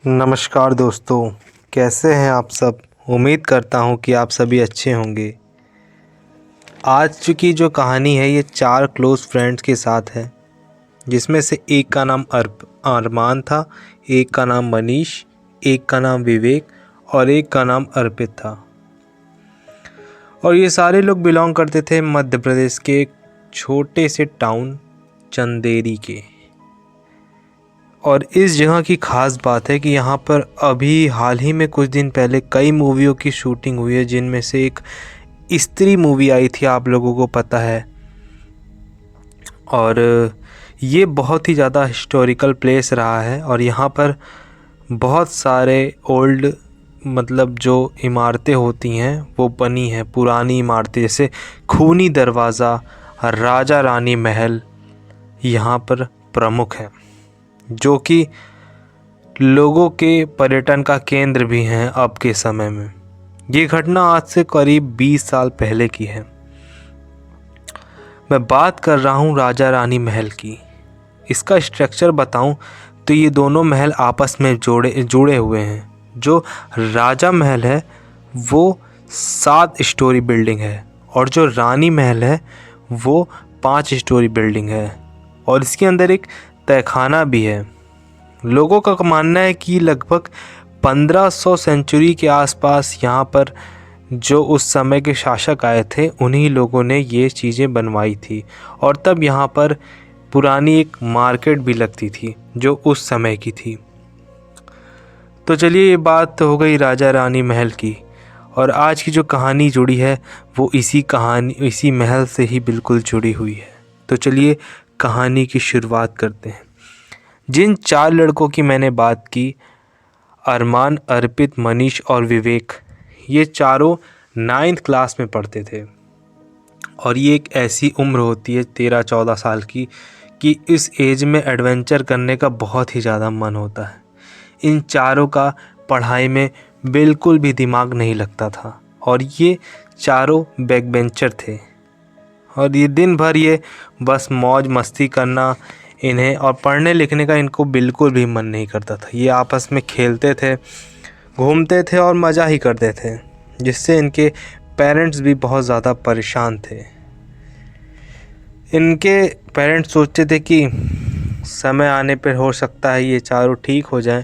नमस्कार दोस्तों, कैसे हैं आप सब। उम्मीद करता हूं कि आप सभी अच्छे होंगे। आज की जो कहानी है ये 4 क्लोज़ फ्रेंड्स के साथ है, जिसमें से एक का नाम अरमान था, एक का नाम मनीष, एक का नाम विवेक और एक का नाम अर्पित था। और ये सारे लोग बिलोंग करते थे मध्य प्रदेश के एक छोटे से टाउन चंदेरी के। और इस जगह की ख़ास बात है कि यहाँ पर अभी हाल ही में कुछ दिन पहले कई मूवियों की शूटिंग हुई है, जिनमें से एक स्त्री मूवी आई थी, आप लोगों को पता है। और ये बहुत ही ज़्यादा हिस्टोरिकल प्लेस रहा है और यहाँ पर बहुत सारे ओल्ड मतलब जो इमारतें होती हैं वो बनी हैं, पुरानी इमारतें, जैसे खूनी दरवाज़ा, राजा रानी महल यहाँ पर प्रमुख हैं, जो कि लोगों के पर्यटन का केंद्र भी हैं अब के समय में। ये घटना आज से करीब 20 साल पहले की है। मैं बात कर रहा हूँ राजा रानी महल की। इसका स्ट्रक्चर बताऊँ तो ये दोनों महल आपस में जुड़े हुए हैं। जो राजा महल है वो 7 स्टोरी बिल्डिंग है और जो रानी महल है वो 5 स्टोरी बिल्डिंग है और इसके अंदर एक तहखाना भी है। लोगों का मानना है कि लगभग 1500 सेंचुरी के आसपास यहाँ पर जो उस समय के शासक आए थे उन्हीं लोगों ने ये चीज़ें बनवाई थी और तब यहाँ पर पुरानी एक मार्केट भी लगती थी जो उस समय की थी। तो चलिए, ये बात तो हो गई राजा रानी महल की, और आज की जो कहानी जुड़ी है वो इसी महल से ही बिल्कुल जुड़ी हुई है। तो चलिए कहानी की शुरुआत करते हैं। जिन 4 लड़कों की मैंने बात की, अरमान, अर्पित, मनीष और विवेक, ये चारों 9th क्लास में पढ़ते थे। और ये एक ऐसी उम्र होती है 13-14 साल की कि इस एज में एडवेंचर करने का बहुत ही ज़्यादा मन होता है। इन चारों का पढ़ाई में बिल्कुल भी दिमाग नहीं लगता था और ये चारों बैक बेंचर थे और ये दिन भर ये बस मौज मस्ती करना इन्हें, और पढ़ने लिखने का इनको बिल्कुल भी मन नहीं करता था। ये आपस में खेलते थे, घूमते थे और मज़ा ही करते थे, जिससे इनके पेरेंट्स भी बहुत ज़्यादा परेशान थे। इनके पेरेंट्स सोचते थे कि समय आने पर हो सकता है ये चारों ठीक हो जाएं,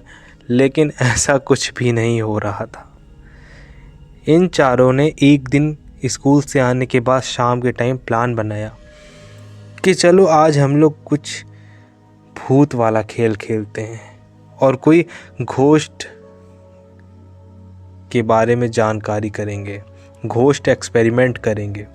लेकिन ऐसा कुछ भी नहीं हो रहा था। इन चारों ने एक दिन स्कूल से आने के बाद शाम के टाइम प्लान बनाया कि चलो आज हम लोग कुछ भूत वाला खेल खेलते हैं और कोई घोस्ट के बारे में जानकारी करेंगे, घोस्ट एक्सपेरिमेंट करेंगे।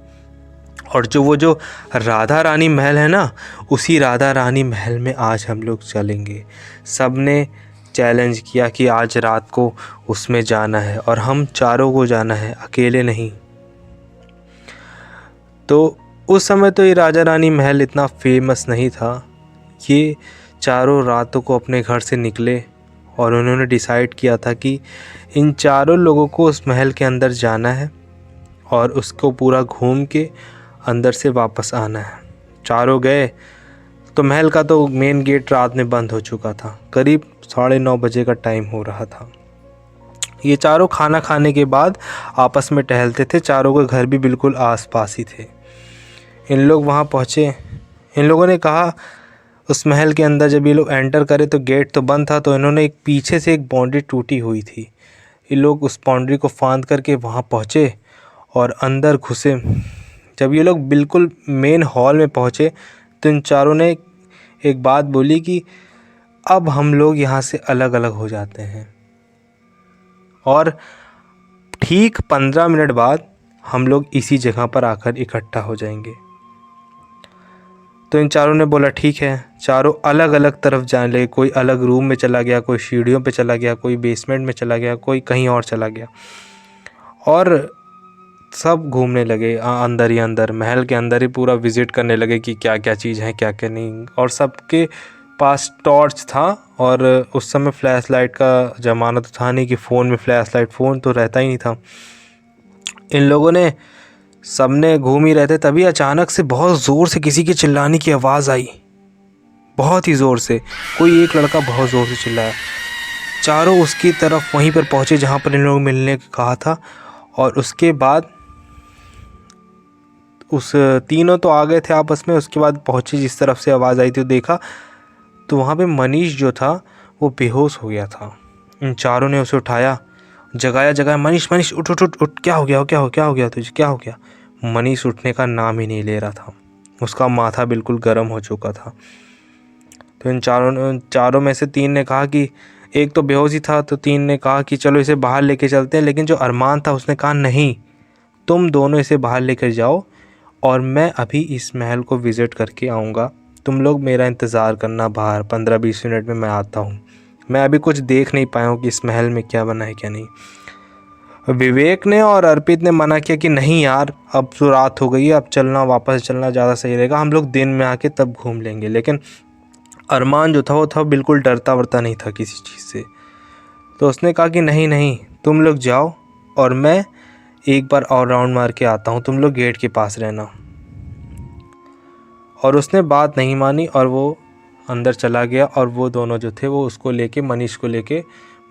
और जो राधा रानी महल है ना, उसी राधा रानी महल में आज हम लोग चलेंगे। सब ने चैलेंज किया कि आज रात को उसमें जाना है और हम चारों को जाना है, अकेले नहीं। तो उस समय तो ये राजा रानी महल इतना फेमस नहीं था। ये चारों रातों को अपने घर से निकले और उन्होंने डिसाइड किया था कि इन चारों लोगों को उस महल के अंदर जाना है और उसको पूरा घूम के अंदर से वापस आना है। चारों गए तो महल का तो मेन गेट रात में बंद हो चुका था, करीब 9:30 बजे का टाइम हो रहा था। ये चारों खाना खाने के बाद आपस में टहलते थे। चारों के घर भी बिल्कुल आसपास ही थे। इन लोग वहाँ पहुँचे। इन लोगों ने कहा, उस महल के अंदर जब ये लोग एंटर करे तो गेट तो बंद था, तो इन्होंने एक पीछे से एक बाउंड्री टूटी हुई थी। ये लोग उस बाउंड्री को फांद करके वहाँ पहुँचे और अंदर घुसे। जब ये लोग बिल्कुल मेन हॉल में पहुँचे तो इन चारों ने एक बात बोली कि अब हम लोग यहाँ से अलग अलग हो जाते हैं और ठीक 15 मिनट बाद हम लोग इसी जगह पर आकर इकट्ठा हो जाएंगे। तो इन चारों ने बोला ठीक है। चारों अलग अलग तरफ जाने लगे। कोई अलग रूम में चला गया, कोई सीढ़ियों पे चला गया, कोई बेसमेंट में चला गया, कोई कहीं और चला गया और सब घूमने लगे अंदर ही अंदर, महल के अंदर ही पूरा विज़िट करने लगे कि क्या क्या चीज़ है, क्या क्या नहीं। और सबके पास टॉर्च था और उस समय फ्लैश लाइट का ज़माना तो था नहीं कि फ़ोन में फ्लैश लाइट, फ़ोन तो रहता ही नहीं था। इन लोगों ने सबने घूम ही रहे थे, तभी अचानक से बहुत ज़ोर से किसी के चिल्लाने की आवाज़ आई, बहुत ही ज़ोर से। कोई एक लड़का बहुत ज़ोर से चिल्लाया चारों उसकी तरफ वहीं पर पहुँचे जहाँ पर इन लोगों ने मिलने को कहा था। और उसके बाद उस तीनों तो आ गए थे आपस में। उसके बाद पहुँचे जिस तरफ से आवाज़ आई थी, देखा तो वहाँ पे मनीष जो था वो बेहोश हो गया था। इन चारों ने उसे उठाया, जगाया, मनीष मनीष उठ उठ उठ उठ, क्या हो गया तुझे, क्या हो गया? मनीष उठने का नाम ही नहीं ले रहा था, उसका माथा बिल्कुल गर्म हो चुका था। तो इन चारों में से तीन ने कहा कि, एक तो बेहोश ही था, तो तीन ने कहा कि चलो इसे बाहर लेके चलते हैं। लेकिन जो अरमान था उसने कहा नहीं, तुम दोनों इसे बाहर लेकर जाओ और मैं अभी इस महल को विज़िट करके आऊँगा, तुम लोग मेरा इंतज़ार करना बाहर, 15-20 मिनट में मैं आता हूँ। मैं अभी कुछ देख नहीं पाया हूँ कि इस महल में क्या बना है क्या नहीं। विवेक ने और अर्पित ने मना किया कि नहीं यार, अब तो रात हो गई है, अब चलना, वापस चलना ज़्यादा सही रहेगा, हम लोग दिन में आके तब घूम लेंगे। लेकिन अरमान जो था वो था बिल्कुल डरता वरता नहीं था किसी चीज़ से। तो उसने कहा कि नहीं नहीं, तुम लोग जाओ और मैं एक बार और राउंड मार के आता हूँ, तुम लोग गेट के पास रहना। और उसने बात नहीं मानी और वो अंदर चला गया। और वो दोनों जो थे वो उसको लेके, मनीष को लेके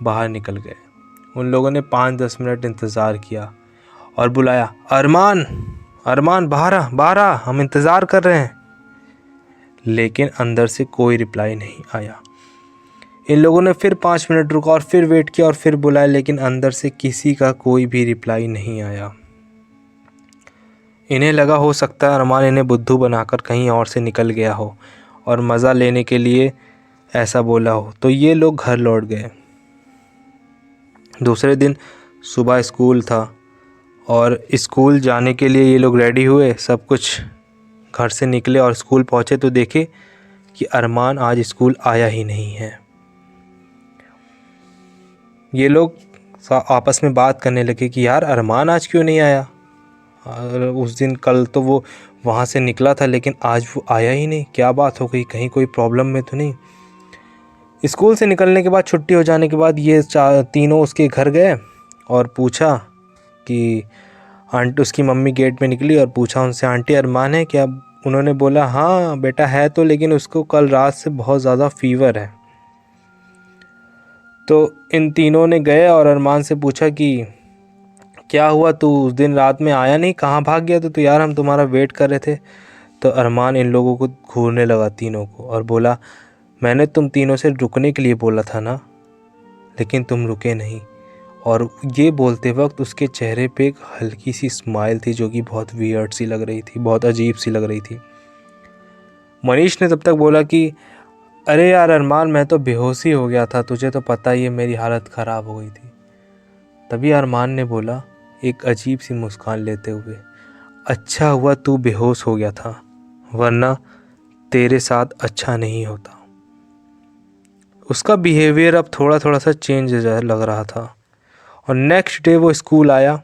बाहर निकल गए। उन लोगों ने 5-10 मिनट इंतज़ार किया और बुलाया, अरमान अरमान बाहर आ, हम इंतज़ार कर रहे हैं। लेकिन अंदर से कोई रिप्लाई नहीं आया। इन लोगों ने फिर 5 मिनट रुका और फिर वेट किया और फिर बुलाया, लेकिन अंदर से किसी का कोई भी रिप्लाई नहीं आया। इन्हें लगा हो सकता है अरमान इन्हें बुद्धू बनाकर कहीं और से निकल गया हो और मज़ा लेने के लिए ऐसा बोला हो। तो ये लोग घर लौट गए। दूसरे दिन सुबह स्कूल था और स्कूल जाने के लिए ये लोग रेडी हुए, सब कुछ घर से निकले और स्कूल पहुँचे तो देखे कि अरमान आज स्कूल आया ही नहीं है। ये लोग आपस में बात करने लगे कि यार अरमान आज क्यों नहीं आया, और उस दिन कल तो वो वहाँ से निकला था लेकिन आज वो आया ही नहीं, क्या बात हो गई, कहीं कोई प्रॉब्लम में तो नहीं। स्कूल से निकलने के बाद, छुट्टी हो जाने के बाद ये तीनों उसके घर गए और पूछा कि आंटी, उसकी मम्मी गेट में निकली और पूछा उनसे, आंटी अरमान है क्या? उन्होंने बोला हाँ बेटा है तो, लेकिन उसको कल रात से बहुत ज़्यादा फ़ीवर है। तो इन तीनों ने गए और अरमान से पूछा कि क्या हुआ, तू उस दिन रात में आया नहीं, कहाँ भाग गया? तो यार हम तुम्हारा वेट कर रहे थे। तो अरमान इन लोगों को घूरने लगा, तीनों को, और बोला मैंने तुम तीनों से रुकने के लिए बोला था ना, लेकिन तुम रुके नहीं। और ये बोलते वक्त उसके चेहरे पे एक हल्की सी स्माइल थी जो कि बहुत वियर्ड सी लग रही थी, बहुत अजीब सी लग रही थी। मनीष ने तब तक बोला कि अरे यार अरमान, मैं तो बेहोशी हो गया था, तुझे तो पता ही है मेरी हालत ख़राब हो गई थी। तभी अरमान ने बोला एक अजीब सी मुस्कान लेते हुए, अच्छा हुआ तू बेहोश हो गया था, वरना तेरे साथ अच्छा नहीं होता। उसका बिहेवियर अब थोड़ा थोड़ा सा चेंज लग रहा था। और नेक्स्ट डे वो स्कूल आया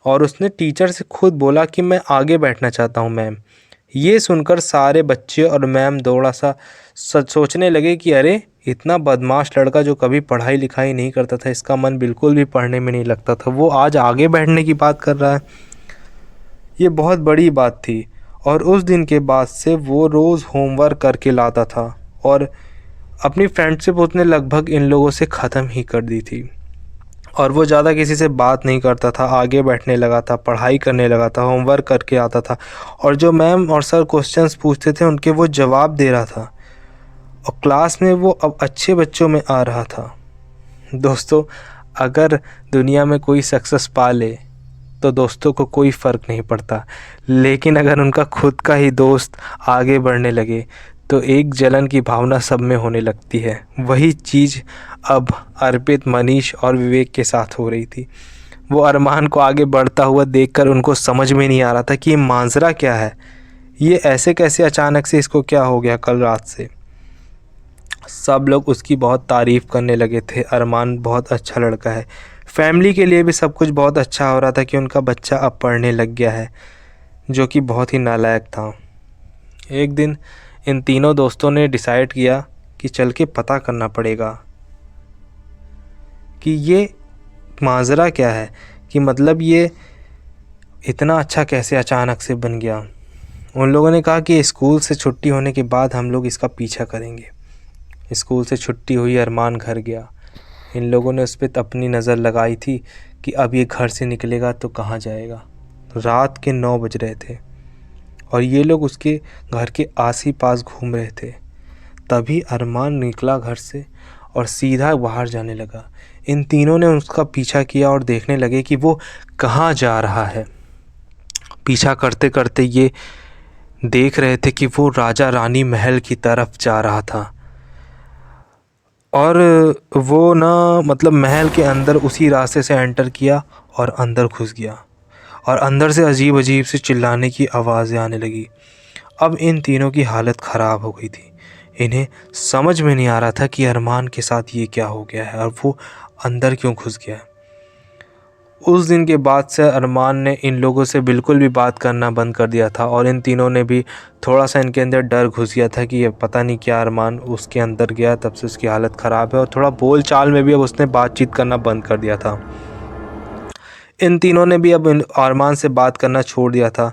और उसने टीचर से खुद बोला कि मैं आगे बैठना चाहता हूँ मैम। ये सुनकर सारे बच्चे और मैम थोड़ा सा सोचने लगे कि अरे इतना बदमाश लड़का जो कभी पढ़ाई लिखाई नहीं करता था, इसका मन बिल्कुल भी पढ़ने में नहीं लगता था, वो आज आगे बैठने की बात कर रहा है। ये बहुत बड़ी बात थी। और उस दिन के बाद से वो रोज़ होमवर्क करके लाता था और अपनी फ्रेंडशिप उसने लगभग इन लोगों से ख़त्म ही कर दी थी। और वो ज़्यादा किसी से बात नहीं करता था, आगे बैठने लगा था, पढ़ाई करने लगा था, होमवर्क करके आता था, और जो मैम और सर क्वेश्चंस पूछते थे उनके वो जवाब दे रहा था, और क्लास में वो अब अच्छे बच्चों में आ रहा था। दोस्तों, अगर दुनिया में कोई सक्सेस पा ले तो दोस्तों को कोई फ़र्क नहीं पड़ता, लेकिन अगर उनका खुद का ही दोस्त आगे बढ़ने लगे तो एक जलन की भावना सब में होने लगती है। वही चीज़ अब अर्पित, मनीष और विवेक के साथ हो रही थी। वो अरमान को आगे बढ़ता हुआ देखकर उनको समझ में नहीं आ रहा था कि ये मांजरा क्या है, ये ऐसे कैसे अचानक से इसको क्या हो गया कल रात से। सब लोग उसकी बहुत तारीफ़ करने लगे थे, अरमान बहुत अच्छा लड़का है। फैमिली के लिए भी सब कुछ बहुत अच्छा हो रहा था कि उनका बच्चा अब पढ़ने लग गया है, जो कि बहुत ही नालायक था। एक दिन इन तीनों दोस्तों ने डिसाइड किया कि चल के पता करना पड़ेगा कि ये माजरा क्या है, कि मतलब ये इतना अच्छा कैसे अचानक से बन गया। उन लोगों ने कहा कि स्कूल से छुट्टी होने के बाद हम लोग इसका पीछा करेंगे। स्कूल से छुट्टी हुई, अरमान घर गया। इन लोगों ने उस पर अपनी नज़र लगाई थी कि अब ये घर से निकलेगा तो कहाँ जाएगा। रात के 9 बज रहे थे और ये लोग उसके घर के आस ही पास घूम रहे थे। तभी अरमान निकला घर से और सीधा बाहर जाने लगा। इन तीनों ने उसका पीछा किया और देखने लगे कि वो कहाँ जा रहा है। पीछा करते करते ये देख रहे थे कि वो राजा रानी महल की तरफ जा रहा था और वो ना मतलब महल के अंदर उसी रास्ते से एंटर किया और अंदर घुस गया और अंदर से अजीब अजीब से चिल्लाने की आवाज़ें आने लगी। अब इन तीनों की हालत ख़राब हो गई थी। इन्हें समझ में नहीं आ रहा था कि अरमान के साथ ये क्या हो गया है और वो अंदर क्यों घुस गया है। उस दिन के बाद से अरमान ने इन लोगों से बिल्कुल भी बात करना बंद कर दिया था और इन तीनों ने भी थोड़ा सा इनके अंदर डर घुस गया था कि ये पता नहीं क्या अरमान उसके अंदर गया, तब से उसकी हालत ख़राब है और थोड़ा बोल चाल में भी अब उसने बातचीत करना बंद कर दिया था। इन तीनों ने भी अब अरमान से बात करना छोड़ दिया था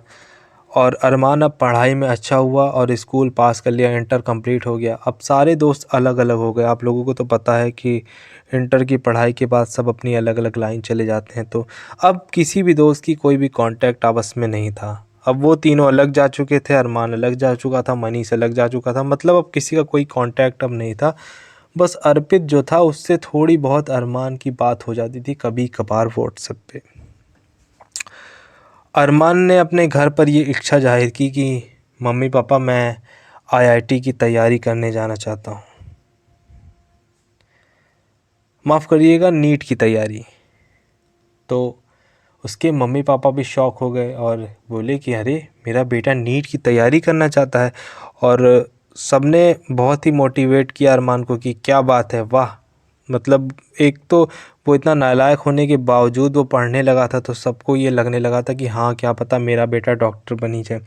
और अरमान अब पढ़ाई में अच्छा हुआ और स्कूल पास कर लिया, इंटर कंप्लीट हो गया। अब सारे दोस्त अलग अलग हो गए। आप लोगों को तो पता है कि इंटर की पढ़ाई के बाद सब अपनी अलग अलग लाइन चले जाते हैं, तो अब किसी भी दोस्त की कोई भी कांटेक्ट आपस में नहीं था। अब वो तीनों अलग जा चुके थे, अरमान अलग जा चुका था, मनीष अलग जा चुका था, मतलब अब किसी का कोई कांटेक्ट अब नहीं था। बस अर्पित जो था उससे थोड़ी बहुत अरमान की बात हो जाती थी कभी कभार व्हाट्सएप पे। अरमान ने अपने घर पर ये इच्छा जाहिर की कि मम्मी पापा मैं आईआईटी की तैयारी करने जाना चाहता हूँ, माफ़ करिएगा नीट की तैयारी। तो उसके मम्मी पापा भी शॉक हो गए और बोले कि अरे मेरा बेटा नीट की तैयारी करना चाहता है। और सबने बहुत ही मोटिवेट किया अरमान को कि क्या बात है, वाह। मतलब एक तो वो इतना नालायक होने के बावजूद वो पढ़ने लगा था, तो सबको ये लगने लगा था कि हाँ क्या पता मेरा बेटा डॉक्टर बनी जाए।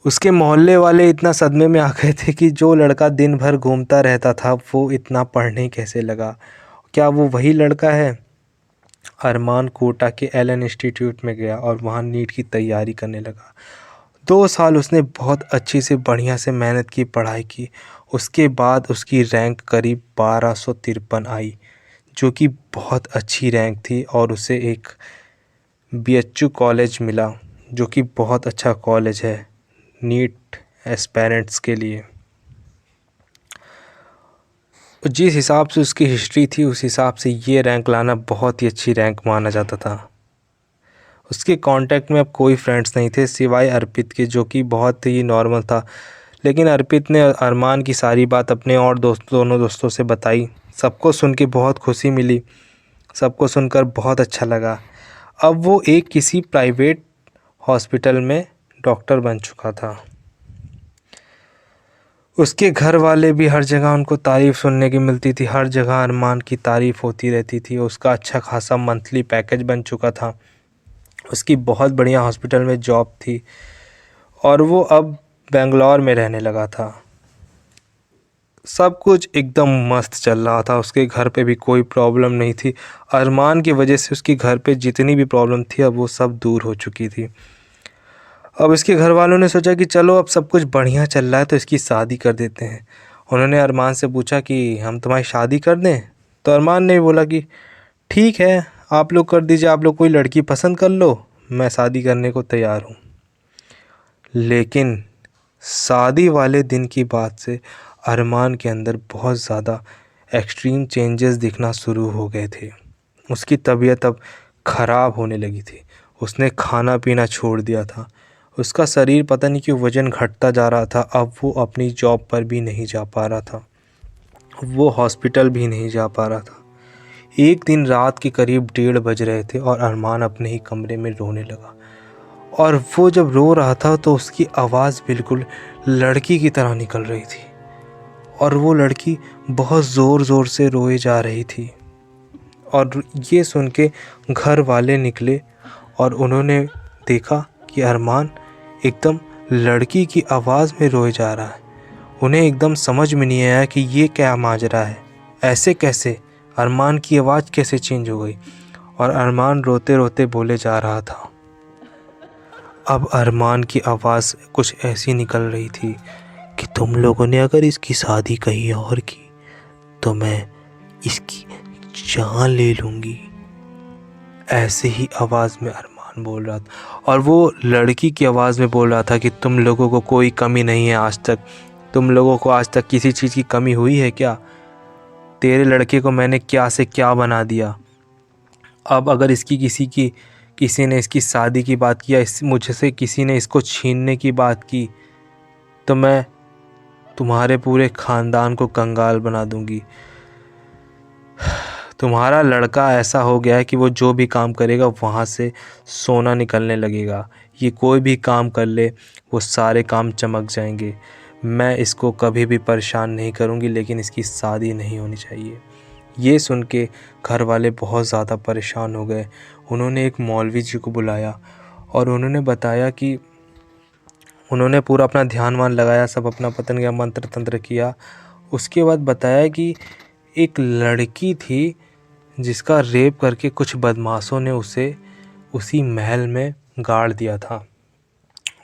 उसके मोहल्ले वाले इतना सदमे में आ गए थे कि जो लड़का दिन भर घूमता रहता था वो इतना पढ़ने कैसे लगा, क्या वो वही लड़का है। अरमान कोटा के एलन इंस्टीट्यूट में गया और वहाँ नीट की तैयारी करने लगा। 2 साल उसने बहुत अच्छी से बढ़िया से मेहनत की, पढ़ाई की। उसके बाद उसकी रैंक करीब 1253 आई, जो कि बहुत अच्छी रैंक थी और उसे एक बीएचयू कॉलेज मिला, जो कि बहुत अच्छा कॉलेज है नीट एस्पेरेंट्स के लिए। जिस हिसाब से उसकी हिस्ट्री थी उस हिसाब से ये रैंक लाना बहुत ही अच्छी रैंक माना जाता था। उसके कांटेक्ट में अब कोई फ्रेंड्स नहीं थे सिवाय अर्पित के, जो कि बहुत ही नॉर्मल था। लेकिन अर्पित ने अरमान की सारी बात अपने और दोनों दोस्तों से बताई। सबको सुन के बहुत खुशी मिली, सबको सुनकर बहुत अच्छा लगा। अब वो एक किसी प्राइवेट हॉस्पिटल में डॉक्टर बन चुका था। उसके घर वाले भी हर जगह उनको तारीफ़ सुनने की मिलती थी, हर जगह अरमान की तारीफ़ होती रहती थी। उसका अच्छा खासा मंथली पैकेज बन चुका था, उसकी बहुत बढ़िया हॉस्पिटल में जॉब थी और वो अब बेंगलोर में रहने लगा था। सब कुछ एकदम मस्त चल रहा था, उसके घर पे भी कोई प्रॉब्लम नहीं थी। अरमान की वजह से उसके घर पे जितनी भी प्रॉब्लम थी अब वो सब दूर हो चुकी थी। अब इसके घर वालों ने सोचा कि चलो अब सब कुछ बढ़िया चल रहा है तो इसकी शादी कर देते हैं। उन्होंने अरमान से पूछा कि हम तुम्हारी शादी कर दें, तो अरमान ने बोला कि ठीक है आप लोग कर दीजिए, आप लोग कोई लड़की पसंद कर लो, मैं शादी करने को तैयार हूँ। लेकिन शादी वाले दिन की बात से अरमान के अंदर बहुत ज़्यादा एक्सट्रीम चेंजेस दिखना शुरू हो गए थे। उसकी तबीयत अब ख़राब होने लगी थी, उसने खाना पीना छोड़ दिया था, उसका शरीर पता नहीं क्यों वज़न घटता जा रहा था। अब वो अपनी जॉब पर भी नहीं जा पा रहा था, वो हॉस्पिटल भी नहीं जा पा रहा था। एक दिन रात के करीब 1:30 बज रहे थे और अरमान अपने ही कमरे में रोने लगा। और वो जब रो रहा था तो उसकी आवाज़ बिल्कुल लड़की की तरह निकल रही थी और वो लड़की बहुत ज़ोर ज़ोर से रोए जा रही थी। और ये सुन के घर वाले निकले और उन्होंने देखा कि अरमान एकदम लड़की की आवाज़ में रोए जा रहा है। उन्हें एकदम समझ में नहीं आया कि ये क्या माजरा है, ऐसे कैसे, अरमान की आवाज़ कैसे चेंज हो गई। और अरमान रोते रोते बोले जा रहा था। अब अरमान की आवाज़ कुछ ऐसी निकल रही थी कि तुम लोगों ने अगर इसकी शादी कहीं और की तो मैं इसकी जान ले लूँगी। ऐसे ही आवाज़ में अरमान बोल रहा था और वो लड़की की आवाज़ में बोल रहा था कि तुम लोगों को कोई कमी नहीं है आज तक। तुम लोगों को आज तक किसी चीज़ की कमी हुई है क्या? तेरे लड़के को मैंने क्या से क्या बना दिया। अब अगर किसी ने इसकी शादी की बात किया, मुझसे किसी ने इसको छीनने की बात की, तो मैं तुम्हारे पूरे ख़ानदान को कंगाल बना दूंगी। तुम्हारा लड़का ऐसा हो गया है कि वो जो भी काम करेगा वहाँ से सोना निकलने लगेगा। ये कोई भी काम कर ले वो सारे काम चमक जाएंगे। मैं इसको कभी भी परेशान नहीं करूँगी, लेकिन इसकी शादी नहीं होनी चाहिए। ये सुन के घर वाले बहुत ज़्यादा परेशान हो गए। उन्होंने एक मौलवी जी को बुलाया और उन्होंने बताया कि उन्होंने पूरा अपना ध्यान वान लगाया, सब अपना पतन का मंत्र तंत्र किया। उसके बाद बताया कि एक लड़की थी जिसका रेप करके कुछ बदमाशों ने उसे उसी महल में गाड़ दिया था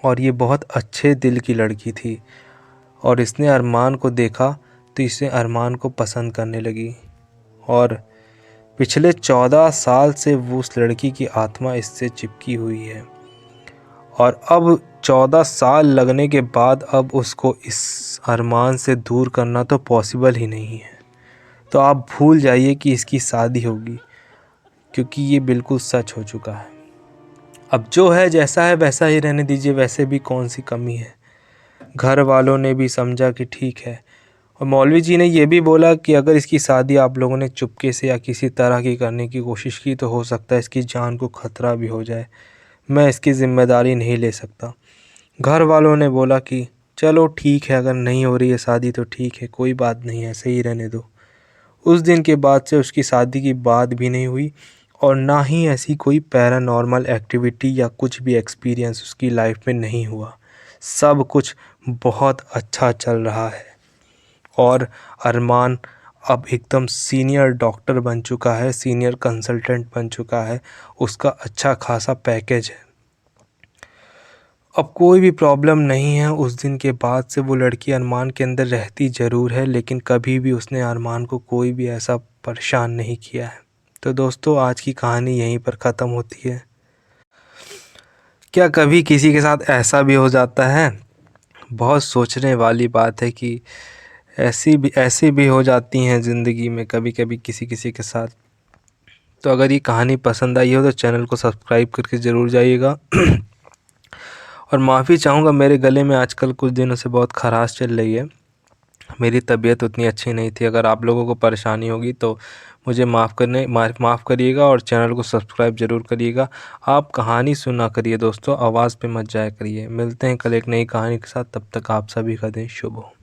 और ये बहुत अच्छे दिल की लड़की थी और इसने अरमान को देखा तो इसे अरमान को पसंद करने लगी और पिछले 14 साल से वो उस लड़की की आत्मा इससे चिपकी हुई है और अब 14 साल लगने के बाद अब उसको इस अरमान से दूर करना तो पॉसिबल ही नहीं है। तो आप भूल जाइए कि इसकी शादी होगी, क्योंकि ये बिल्कुल सच हो चुका है। अब जो है जैसा है वैसा ही रहने दीजिए, वैसे भी कौन सी कमी है। घर वालों ने भी समझा कि ठीक है और मौलवी जी ने ये भी बोला कि अगर इसकी शादी आप लोगों ने चुपके से या किसी तरह की करने की कोशिश की तो हो सकता है इसकी जान को ख़तरा भी हो जाए। मैं इसकी ज़िम्मेदारी नहीं ले सकता। घर वालों ने बोला कि चलो ठीक है, अगर नहीं हो रही है शादी तो ठीक है, कोई बात नहीं, ऐसे ही रहने दो। उस दिन के बाद से उसकी शादी की बात भी नहीं हुई और ना ही ऐसी कोई पैरानॉर्मल एक्टिविटी या कुछ भी एक्सपीरियंस उसकी लाइफ में नहीं हुआ। सब कुछ बहुत अच्छा चल रहा है और अरमान अब एकदम सीनियर डॉक्टर बन चुका है, सीनियर कंसल्टेंट बन चुका है। उसका अच्छा खासा पैकेज है। अब कोई भी प्रॉब्लम नहीं है। उस दिन के बाद से वो लड़की अरमान के अंदर रहती ज़रूर है, लेकिन कभी भी उसने अरमान को कोई भी ऐसा परेशान नहीं किया है। तो दोस्तों, आज की कहानी यहीं पर ख़त्म होती है। क्या कभी किसी के साथ ऐसा भी हो जाता है? बहुत सोचने वाली बात है कि ऐसी भी हो जाती हैं ज़िंदगी में कभी कभी किसी किसी के साथ। तो अगर ये कहानी पसंद आई हो तो चैनल को सब्सक्राइब करके ज़रूर जाइएगा। और माफ़ी चाहूँगा, मेरे गले में आजकल कुछ दिनों से बहुत खराश चल रही है। मेरी तबीयत उतनी अच्छी नहीं थी। अगर आप लोगों को परेशानी होगी तो मुझे माफ़ करिएगा और चैनल को सब्सक्राइब ज़रूर करिएगा। आप कहानी सुना करिए दोस्तों, आवाज़ पे मत जाया करिए। मिलते हैं कल एक नई कहानी के साथ, तब तक आप सभी का दिन शुभ हो।